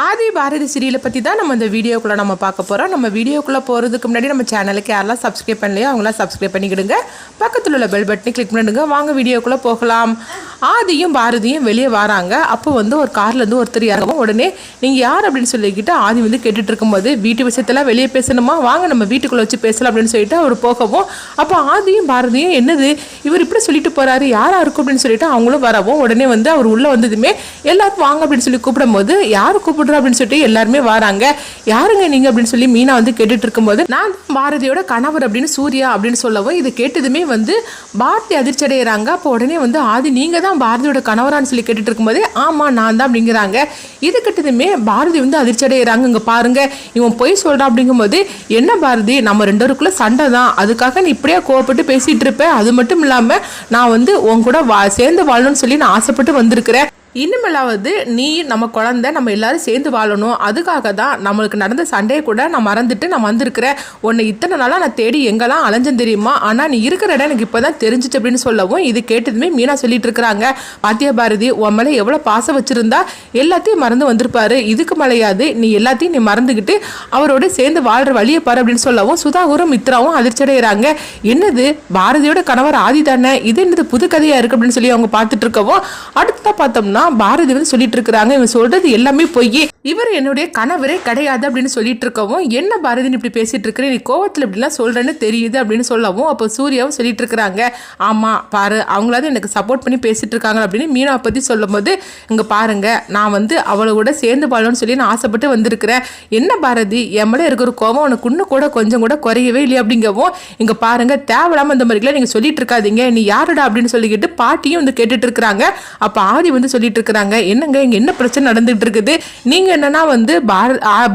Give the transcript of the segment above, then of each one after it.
ஆதி பாரதி சீரியலை பற்றி தான் நம்ம இந்த வீடியோக்குள்ளே நம்ம பார்க்க போகிறோம். நம்ம வீடியோக்குள்ளே போகிறதுக்கு முன்னாடி நம்ம சேனலுக்கு யாரெல்லாம் சப்ஸ்கிரைப் பண்ணலையோ அவங்களாம் சப்ஸ்கிரைப் பண்ணிக்கிடுங்க. பக்கத்தில் உள்ள பெல் பட்டனை கிளிக் பண்ணிடுங்க. வாங்க வீடியோக்குள்ளே போகலாம். ஆதியும் பாரதியும் வெளியே வராங்க. அப்போ ஒரு கார்லேருந்து ஒருத்தர் இறங்கவும் உடனே நீங்கள் யார் அப்படின்னு சொல்லிக்கிட்டு ஆதி கேட்டுட்டு இருக்கும்போது வீட்டு விஷயத்தெல்லாம் வெளியே பேசணுமா, வாங்க நம்ம வீட்டுக்குள்ளே வச்சு பேசலாம் அப்படின்னு சொல்லிட்டு அவர் போகவும், அப்போ ஆதியும் பாரதியும் என்னது இவர் இப்படி சொல்லிட்டு போகிறாரு, யாராக இருக்கும் அப்படின்னு சொல்லிட்டு அவங்களும் வரவும் உடனே அவர் உள்ளே வந்ததுமே எல்லாரும் வாங்க அப்படின்னு சொல்லி கூப்பிடும் போது யார் அப்படின்னு சொல்லிட்டு எல்லாருமே வராங்க. யாருங்க நீங்க அப்படின்னு சொல்லி மீனா கேட்டுட்டு இருக்கும்போது நான் பாரதியோட கணவர் அப்படின்னு சூர்யா அப்படின்னு சொல்லவும் இது கேட்டதுமே பாரதி அதிர்ச்சி அடைகிறாங்க. அப்போ உடனே ஆதி நீங்க தான் பாரதியோட கணவரான்னு சொல்லி கேட்டுட்டு இருக்கும்போது ஆமா நான் தான் அப்படிங்கிறாங்க. இது கேட்டதுமே பாரதி அதிர்ச்சி அடைகிறாங்க. இங்க பாருங்க இவன் பொய் சொல்றான் அப்படிங்கும்போது என்ன பாரதி நம்ம ரெண்டருக்குள்ள சண்டை தான், அதுக்காக நீ இப்படியா கோவப்பட்டு பேசிட்டு இருப்ப, அது மட்டும் இல்லாம நான் உன் கூட சேர்ந்து வாழணும்னு சொல்லி நான் ஆசைப்பட்டு வந்திருக்கிறேன், இனிமேலாவது நீ நம்ம குழந்தை நம்ம எல்லாரும் சேர்ந்து வாழணும், அதுக்காக தான் நம்மளுக்கு நடந்த சண்டையை கூட நான் மறந்துட்டு நான் வந்திருக்கிறேன், உன்னை இத்தனை நாளாக நான் தேடி எங்கெல்லாம் அலைஞ்சேன் தெரியுமா, ஆனால் நீ இருக்கிற இடம் எனக்கு இப்போ தான் தெரிஞ்சிச்சு அப்படின்னு சொல்லவும் இது கேட்டதுமே மீனா சொல்லிட்டு இருக்கிறாங்க. பாத்தியா பாரதி உன் மேலே எவ்வளோ பாசம் வச்சிருந்தா எல்லாத்தையும் மறந்து வந்திருப்பாரு, இதுக்கு மேலேயாவது நீ எல்லாத்தையும் நீ மறந்துக்கிட்டு அவரோட சேர்ந்து வாழ்ற வழியை பாரு அப்படின்னு சொல்லவும் சுதாகரும் மித்ராவும் அதிர்ச்சி அடைகிறாங்க. என்னது பாரதியோட கணவர் ஆதி தானே, இது என்னது புது கதையா இருக்கு அப்படின்னு சொல்லி அவங்க பார்த்துட்டு இருக்கவும் அடுத்ததான் பார்த்தோம்னா பாரதி சொல்லிட்டு இருக்கிறாங்க இவன் சொல்றது எல்லாமே பொய், இவர் என்னுடைய கணவரே கிடையாது அப்படின்னு சொல்லிட்டு இருக்கவும் என்ன பாரதி இப்படி பேசிட்டு இருக்கிற, நீ கோவத்தில் இப்படிலாம் சொல்றேன்னு தெரியுது அப்படின்னு சொல்லவும் அப்போ சூர்யாவும் சொல்லிட்டு இருக்கிறாங்க ஆமா பாரு அவங்களாவது எனக்கு சப்போர்ட் பண்ணி பேசிட்டு இருக்காங்க அப்படின்னு மீனா பத்தி சொல்லும் போது இங்க பாருங்க நான் அவளை கூட சேர்ந்து வாழணும்னு சொல்லி நான் ஆசைப்பட்டு வந்திருக்கிறேன், என்ன பாரதி என் மேல இருக்கிற கோவம் உனக்கு இன்னும் கூட கொஞ்சம் கூட குறையவே இல்லையா அப்படிங்கவும் இங்க பாருங்க தேவையில்லாம இந்த மாதிரிலாம் நீங்க சொல்லிட்டு இருக்காதீங்க, நீ யாருடா அப்படின்னு சொல்லிக்கிட்டு பாட்டியும் கேட்டுட்டு இருக்கிறாங்க. அப்ப ஆதி சொல்லிட்டு இருக்கிறாங்க என்னங்க இங்க என்ன பிரச்சனை நடந்துட்டு இருக்குது, நீங்க என்னன்னா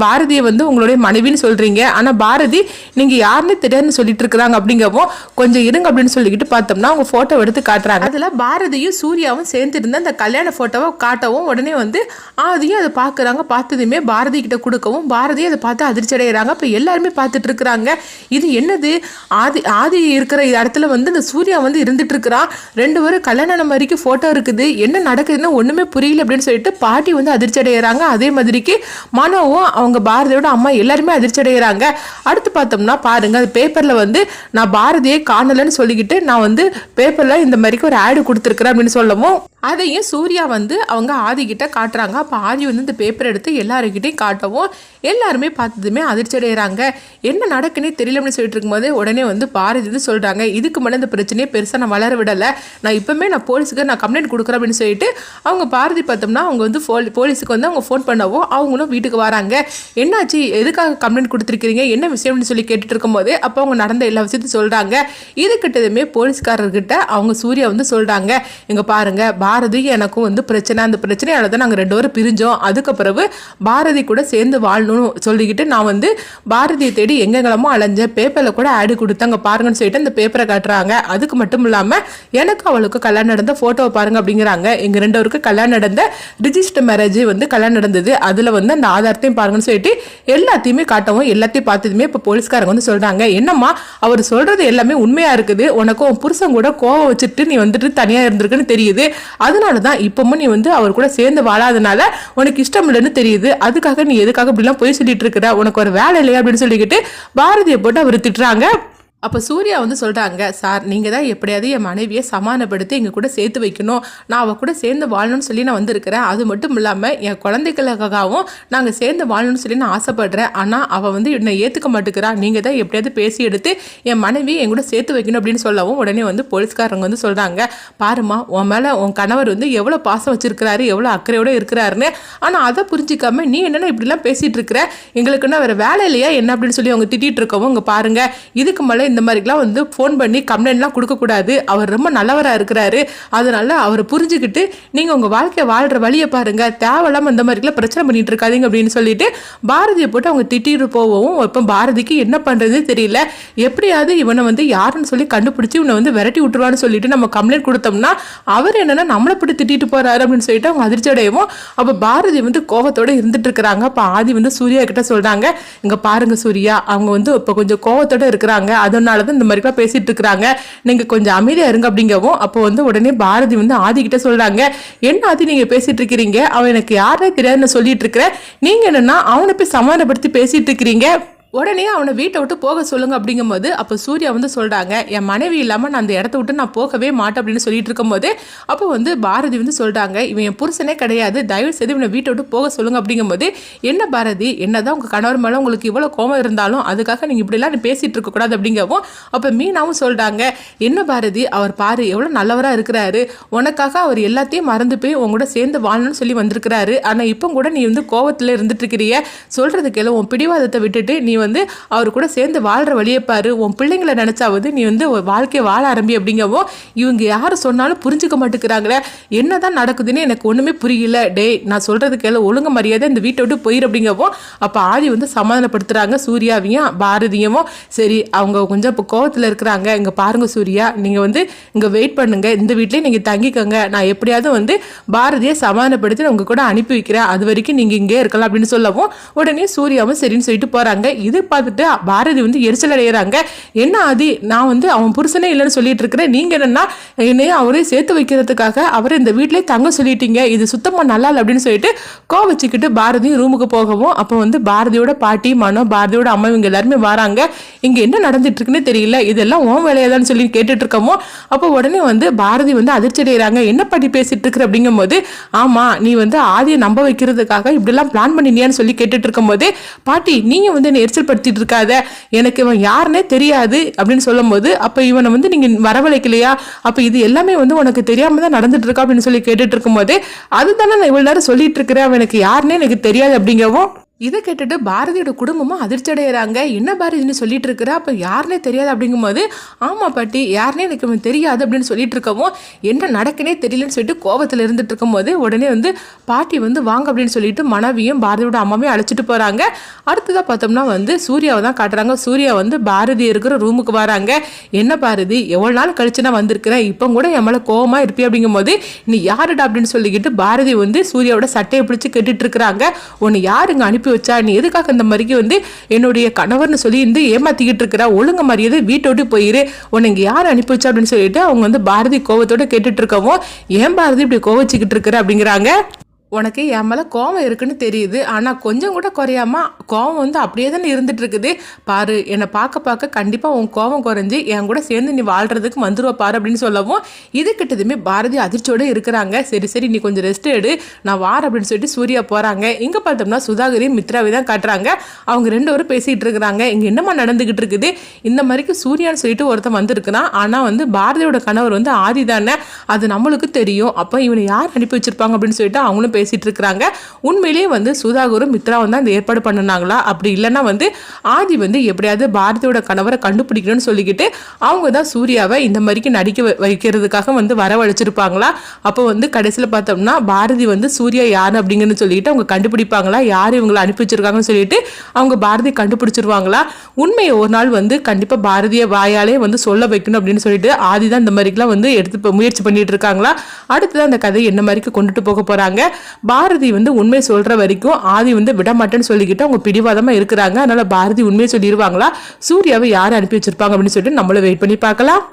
பாரதியை உங்களுடைய மனைவின்னு சொல்றீங்க, ஆனா பாரதி நீங்க யாருன்னு தெரியாதுன்னு சொல்லிட்டு இருக்கிறாங்க அப்படிங்கவும் கொஞ்சம் இருங்க அப்படின்னு சொல்லிக்கிட்டு பார்த்தோம்னா அவங்க போட்டோ எடுத்து காட்டுறாங்க. அதுல பாரதியும் சூர்யாவும் சேர்ந்து இருந்த அந்த கல்யாண போட்டோவை காட்டவும் உடனே ஆதியும் அதை பாக்குறாங்க. பார்த்ததுமே பாரதி கிட்ட கொடுக்கவும் பாரதி அதை பார்த்து அதிர்ச்சி அடைகிறாங்க. அப்ப எல்லாருமே பார்த்துட்டு இருக்கிறாங்க இது என்னது, ஆதி இருக்கிற இடத்துல இந்த சூர்யா இருந்துட்டு இருக்கிறான், ரெண்டு பேரும் கல்யாணம் வரைக்கும் போட்டோ இருக்குது, என்ன நடக்குதுன்னு ஒண்ணுமே புரியல அப்படின்னு சொல்லிட்டு பாட்டி அதிர்ச்சி அடைகிறாங்க. அதே மாதிரிக்கு மனோவும் அவங்க பாரதியோட அம்மா எல்லாருமே அதிர்ச்சி அடைகிறாங்க. அடுத்து பார்த்தோம்னா பாருங்க அது பேப்பர்ல நான் பாரதியை காணலன்னு சொல்லிக்கிட்டு நான் பேப்பர்ல இந்த மாதிரிக்கு ஒரு ஆடு கொடுத்துருக்கிறேன் அப்படின்னு சொல்லவும் அதையும் சூர்யா அவங்க ஆதி கிட்ட காட்டுறாங்க. அப்போ ஆதி இந்த பேப்பர் எடுத்து எல்லாருக்கிட்டையும் காட்டவும் எல்லாருமே பார்த்ததுமே அதிர்ச்சி அடைகிறாங்க. என்ன நடக்குன்னே தெரியல அப்படின்னு சொல்லிட்டு இருக்கும்போது உடனே பாரதி சொல்றாங்க இதுக்கு மேலே இந்த பிரச்சனையை பெருசாக நான் வளர விடலை, நான் இப்பவுமே நான் போலீஸுக்கு நான் கம்ப்ளைண்ட் கொடுக்குறேன் அப்படின்னு சொல்லிட்டு அவங்க பாரதி பார்த்தோம்னா அவங்க போலீஸுக்கு அவங்க ஃபோன் பண்ணவும் அவங்களும் வீட்டுக்கு வராங்க. என்னாச்சு எதுக்காக கம்ப்ளைண்ட் கொடுத்துருக்கீங்க என்ன விஷயம்னு சொல்லி கேட்டுட்டு இருக்கும்போது அப்போ அவங்க நடந்த எல்லா விஷயத்தையும் சொல்றாங்க. இது கிட்டதுமே போலீஸ்காரர்கிட்ட அவங்க சூர்யா சொல்றாங்க இங்க பாருங்க பாரதி எனக்கும் பிரச்சனை, அந்த பிரச்சனையால தான் நாங்கள் ரெண்டு பேரும் பிரிஞ்சோம், அதுக்கப்புறவு பாரதி கூட சேர்ந்து வாழணும்னு சொல்லிக்கிட்டு நான் பாரதியை தேடி எங்கெங்கெல்லாமோ அலைஞ்சேன், பேப்பரில் கூட ஆடு கொடுத்தாங்க பாருங்கன்னு சொல்லிட்டு அந்த பேப்பரை காட்டுறாங்க. அதுக்கு மட்டும் இல்லாமல் எனக்கு அவளுக்கு கல்யாணம் நடந்த ஃபோட்டோவை பாருங்க அப்படிங்கிறாங்க. எங்கள் ரெண்டு பேருக்கு கல்யாணம் நடந்த ரிஜிஸ்டர் மேரேஜ் கல்யாணம் நடந்தது, அதில் அந்த ஆதாரத்தையும் பாருங்கன்னு சொல்லிட்டு எல்லாத்தையுமே காட்டவும் எல்லாத்தையும் பார்த்ததுமே இப்போ போலீஸ்காரங்க சொல்றாங்க என்னம்மா அவர் சொல்றது எல்லாமே உண்மையா இருக்குது, உனக்கு உன் புருஷன் கூட கோவம் வச்சுட்டு நீ தனியா இருந்திருக்குன்னு தெரியுது, அதனாலதான் இப்பவும் நீ அவர் கூட சேர்ந்து வாழாதனால உனக்கு இஷ்டம் இல்லைன்னு தெரியுது, அதுக்காக நீ எதுக்காக இப்படிலாம் போய் சொல்லிட்டு இருக்கிற, உனக்கு ஒரு வேலை இல்லையா அப்படின்னு சொல்லிக்கிட்டு பாரதியை போட்டு அவர் திட்டுறாங்க. அப்போ சூர்யா சொல்கிறாங்க சார் நீங்கள் தான் எப்படியாவது என் மனைவியை சமாதானப்படுத்தி எங்கள் கூட சேர்த்து வைக்கணும், நான் அவள் கூட சேர்ந்து வாழணும்னு சொல்லி நான் வந்திருக்கிறேன், அது மட்டும் இல்லாமல் என் குழந்தைகளுக்காகவும் நாங்கள் சேர்ந்து வாழணும்னு சொல்லி நான் ஆசைப்படுறேன், ஆனால் அவள் என்னை ஏற்றுக்க மாட்டேங்கிறா, நீங்கள் தான் எப்படியாவது பேசி எடுத்து என் மனைவியை என் கூட சேர்த்து வைக்கணும் அப்படின்னு சொல்லவும் உடனே போலீஸ்காரங்க சொல்கிறாங்க பாருமா உன் மேலே உன் கணவர் எவ்வளோ பாசம் வச்சிருக்கிறாரு எவ்வளோ அக்கறையோடு இருக்கிறாருன்னு, ஆனால் அதை புரிஞ்சிக்காம நீ என்னென்ன இப்படிலாம் பேசிகிட்டு இருக்கிற, எங்களுக்குன்னா வேறு வேலை இல்லையா என்ன அப்படின்னு சொல்லி அவங்க திட்டிகிட்டு இருக்கவும் இங்கே பாருங்கள் இதுக்கு மேலே இந்த மாதிரிலாம் ஃபோன் பண்ணி கம்ப்ளைண்ட்லாம் கொடுக்கக்கூடாது, அவர் ரொம்ப நல்லவராக இருக்கிறாரு, அதனால அவரை புரிஞ்சுக்கிட்டு நீங்கள் உங்கள் வாழ்க்கையை வாழ்கிற வழியை பாருங்க, தேவையில்லாமல் இந்த மாதிரிலாம் பிரச்சனை பண்ணிட்டு இருக்காதீங்க அப்படின்னு சொல்லிட்டு பாரதியை போட்டு அவங்க திட்டிட்டு போகவும் இப்போ பாரதிக்கு என்ன பண்ணுறதுன்னு தெரியல, எப்படியாவது இவனை யாருன்னு சொல்லி கண்டுபிடிச்சி இவனை விரட்டி விட்டுருவான்னு சொல்லிட்டு நம்ம கம்ப்ளைண்ட் கொடுத்தோம்னா அவர் என்னன்னா நம்மளை போட்டு திட்டிட்டு போறாரு அப்படின்னு சொல்லிட்டு அவங்க அதிர்ச்சி அடையவும் அப்போ பாரதி கோவத்தோட இருந்துட்டு இருக்கிறாங்க. அப்போ ஆதி சூர்யா கிட்ட சொல்றாங்க இங்க பாருங்க சூர்யா அவங்க இப்போ கொஞ்சம் கோவத்தோட இருக்கிறாங்க, அது அதனால தான் இந்த மாதிரிலாம் பேசிட்டு இருக்கிறாங்க, நீங்க கொஞ்சம் அமைதியா இருங்க அப்படிங்கவும் அப்போ வந்து உடனே பாரதி வந்து ஆதி கிட்ட சொல்றாங்க, என்ன ஆதி நீங்க பேசிட்டு இருக்கிறீங்க, அவன் எனக்கு யாரே தெரியாதுன்னு சொல்லிட்டு இருக்கிறேன், நீங்க என்னன்னா அவனை போய் சமாதானப்படுத்தி பேசிட்டு இருக்கிறீங்க, உடனே அவனை வீட்டை விட்டு போக சொல்லுங்க அப்படிங்கும்போது அப்போ சூர்யா வந்து சொல்றாங்க, என் மனைவி இல்லாமல் நான் அந்த இடத்த விட்டு நான் போகவே மாட்டேன் அப்படின்னு சொல்லிட்டு இருக்கும்போது அப்போ வந்து பாரதி வந்து சொல்றாங்க, இவன் என் புருஷனே கிடையாது, தயவு செய்து இவனை வீட்டை விட்டு போக சொல்லுங்க அப்படிங்கும்போது, என்ன பாரதி, என்னதான் உங்க கணவர் மேலே உங்களுக்கு இவ்வளோ கோபம் இருந்தாலும் அதுக்காக நீங்க இப்படிலாம் பேசிட்டு இருக்க கூடாது அப்படிங்கவும் அப்போ மீனாவும் சொல்றாங்க, என்ன பாரதி, அவர் பாரு எவ்வளோ நல்லவரா இருக்கிறாரு, உனக்காக அவர் எல்லாத்தையும் மறந்து போய் உங்க கூட சேர்ந்து வாழணும்னு சொல்லி வந்திருக்கிறாரு, ஆனா இப்போ கூட நீ வந்து கோவத்துல இருந்துட்டு இருக்கிறிய, சொல்றது கேளு, உன் பிடிவாதத்தை விட்டுட்டு நீ வந்து அவர் கூட சேர்ந்து வாழ்ற வழியை பாரு, உன் பிள்ளைங்களை நினைச்சாவது நீ வந்து வாழ்க்கையை வாழ ஆரம்பி அப்படிங்கவும் இவங்க யாரு சொன்னாலும் புரிஞ்சுக்க மாட்டேங்கிறாங்களே, என்னதான் நடக்குதுன்னு எனக்கு ஒண்ணுமே புரியல, டே நான் சொல்றது கேளு, ஒழுங்கு மரியாதை இந்த வீட்டை விட்டு போயிரு அப்படிங்கவும் அப்ப ஆதி வந்து சமாதானப்படுத்துறாங்க சூர்யாவையும் பாரதியவும். சரி அவங்க கொஞ்சம் இப்போ கோவத்துல இருக்கிறாங்க, இங்க பாருங்க சூர்யா, நீங்க வந்து இங்க வெயிட் பண்ணுங்க, இந்த வீட்லயே நீங்க தங்கிக்கோங்க, நான் எப்படியாவது வந்து பாரதியை சமாதானப்படுத்தி உங்க கூட அனுப்பி வைக்கிறேன், அது வரைக்கும் நீங்க இங்கே இருக்கலாம் அப்படின்னு சொல்லவும் உடனே சூர்யாவும் சரின்னு சொல்லிட்டு போறாங்க. இது பார்த்துட்டு பாரதி வந்து எரிச்சல் அடைகிறாங்க, என்ன ஆதி, நான் வந்து அவன் புருஷனே இல்லைன்னு சொல்லிட்டு இருக்கிறேன், நீங்க என்னன்னா என்னைய அவரே சேர்த்து வைக்கிறதுக்காக அவரை இந்த வீட்டிலே தங்க சொல்லிட்டீங்க, இது சுத்தமா நல்லா இல்லை அப்படின்னு சொல்லிட்டு கோவச்சுக்கிட்டு பாரதியும் ரூமுக்கு போகவும் அப்போ வந்து பாரதியோட பாட்டி மனோ பாரதியோட அம்மா இவங்க எல்லாருமே வராங்க, இங்க என்ன நடந்துட்டு இருக்குன்னு தெரியல, இதெல்லாம் உன் வேலையாதான்னு சொல்லி கேட்டுட்டு இருக்கமோ அப்போ உடனே வந்து பாரதி வந்து அதிர்ச்சி அடைகிறாங்க, என்ன பாட்டி பேசிட்டு இருக்கிற அப்படிங்கும் போது, ஆமா நீ வந்து ஆதியை நம்ப வைக்கிறதுக்காக இப்படிலாம் பிளான் பண்ணினியான்னு சொல்லி கேட்டுட்டு இருக்கும் போது, பாட்டி நீங்க வந்து என்ன எரிச்சல் படுத்திட்டு இருக்காத, எனக்கு இவன் யாருன்னே தெரியாது அப்படின்னு சொல்லும் போது அப்ப இவனை வந்து நீங்க வரவழைக்கலையா, அப்ப இது எல்லாமே வந்து உனக்கு தெரியாம தான் நடந்துட்டு இருக்கா அப்படின்னு சொல்லி கேட்டுட்டு இருக்கும் போது, அதுதானே நான் இவ்வளவு நேரம் சொல்லிட்டு இருக்கிறேன், அவன் எனக்கு யாருன்னே எனக்கு தெரியாது அப்படிங்கவும் இதை கேட்டுட்டு பாரதியோட குடும்பமும் அதிர்ச்சி அடைகிறாங்க, என்ன பாரதின்னு சொல்லிட்டு இருக்கிற, அப்போ யாருனே தெரியாது அப்படிங்கும்போது, ஆமா பாட்டி யாருனே எனக்கு தெரியாது அப்படின்னு சொல்லிட்டு இருக்கவும் என்ன நடக்குனே தெரியலன்னு சொல்லிட்டு கோபத்தில் இருந்துட்டு இருக்கும் போது உடனே வந்து பாட்டி வந்து வாங்க அப்படின்னு சொல்லிட்டு மனைவியும் பாரதியோட அம்மாவையும் அழைச்சிட்டு போறாங்க. அடுத்ததாக பார்த்தோம்னா வந்து சூர்யாவை தான் காட்டுறாங்க. சூர்யா வந்து பாரதி இருக்கிற ரூமுக்கு வராங்க. என்ன பாரதி, எவ்வளோ நாள் கழிச்சு நான் வந்திருக்கிறேன், இப்போ கூட என் மேலே கோவமா இருப்பி அப்படிங்கும் போது, நீ யாருடா அப்படின்னு சொல்லிக்கிட்டு பாரதி வந்து சூர்யாவோட சட்டையை பிடிச்சி கேட்டுட்டு இருக்கிறாங்க. உன்னை யாருங்க அனுப்பி வச்சா, நீ எதுக்காக இந்த மாதிரிக்கு வந்து என்னுடைய கணவர்னு சொல்லி இந்த ஏமாத்திக்கிட்டு இருக்கிற, ஒழுங்கு மரியாதை வீட்டை விட்டு போயிரு, உன்னை இங்க யார் அனுப்பி வச்சா அப்படின்னு சொல்லிட்டு அவங்க வந்து பாரதி கோவத்தோட கேட்டுட்டு இருக்கவும், ஏன் பாரதி இப்படி கோவச்சுக்கிட்டு இருக்கிற அப்படிங்கிறாங்க. உனக்கு என் மேலே கோவம் இருக்குன்னு தெரியுது, ஆனால் கொஞ்சம் கூட குறையாம கோவம் வந்து அப்படியே தானே இருந்துட்டு இருக்குது பாரு, என்னை பார்க்க பார்க்க கண்டிப்பாக உன் கோவம் குறைஞ்சி என் கூட சேர்ந்து நீ வாழ்றதுக்கு வந்துருவ பாரு அப்படின்னு சொல்லவும் இது கிட்டதுமே பாரதி அதிர்ச்சியோடு இருக்கிறாங்க. சரி சரி நீ கொஞ்சம் ரெஸ்ட் எடு, நான் வார் அப்படின்னு சொல்லிட்டு சூர்யா போகிறாங்க. இங்கே பார்த்தோம்னா சுதாகரையும் மித்ராவை தான் காட்டுறாங்க. அவங்க ரெண்டு பேரும் பேசிகிட்டு இருக்கிறாங்க. இங்கே என்னம்மா நடந்துக்கிட்டு இருக்குது, இந்த மாதிரிக்கு சூர்யான்னு சொல்லிட்டு ஒருத்தன் வந்திருக்கிறான், ஆனால் வந்து பாரதியோட கணவர் வந்து ஆதி தானே, அது நம்மளுக்கு தெரியும், அப்போ இவனை யார் அனுப்பி வச்சிருப்பாங்க அப்படின்னு சொல்லிட்டு அவங்களும் பேசிட்டு இருக்கிறாங்க. உண்மையிலேயே வந்து சுதாகரும் மித்ராவும் தான் இந்த ஏற்பாடு பண்ணினாங்களா, அப்படி இல்லைன்னா வந்து ஆதி வந்து எப்படியாவது பாரதியோட கணவரை கண்டுபிடிக்கணும்னு சொல்லிக்கிட்டு அவங்க தான் சூர்யாவை இந்த மாதிரிக்கு நடிக்க வைக்கிறதுக்காக வந்து வரவழைச்சிருப்பாங்களா. அப்போ வந்து கடைசியில் பார்த்தோம்னா பாரதி வந்து சூர்யா யாரு அப்படிங்கன்னு சொல்லிட்டு அவங்க கண்டுபிடிப்பாங்களா, யார் இவங்களை அனுப்பி வச்சிருக்காங்கன்னு சொல்லிட்டு அவங்க பாரதி கண்டுபிடிச்சிருவாங்களா. உண்மையை ஒரு நாள் வந்து கண்டிப்பாக பாரதிய வாயாலே வந்து சொல்ல வைக்கணும் அப்படின்னு சொல்லிட்டு ஆதி தான் இந்த மாதிரிக்கெல்லாம் வந்து எடுத்து முயற்சி பண்ணிட்டு இருக்காங்களா. அடுத்துதான் அந்த கதையை என்ன மாதிரிக்கு கொண்டுட்டு போக போறாங்க. பாரதி வந்து உண்மை சொல்ற வரைக்கும் ஆதி வந்து விட மாட்டேன்னு சொல்லிக்கிட்டு அவங்க பிடிவாதமா இருக்கிறாங்க. அதனால பாரதி உண்மையை சொல்லிடுவாங்களா, சூர்யாவை யார் அனுப்பி வச்சிருப்பாங்க அப்படின்னு சொல்லிட்டு நம்மள வெயிட் பண்ணி பார்க்கலாம்.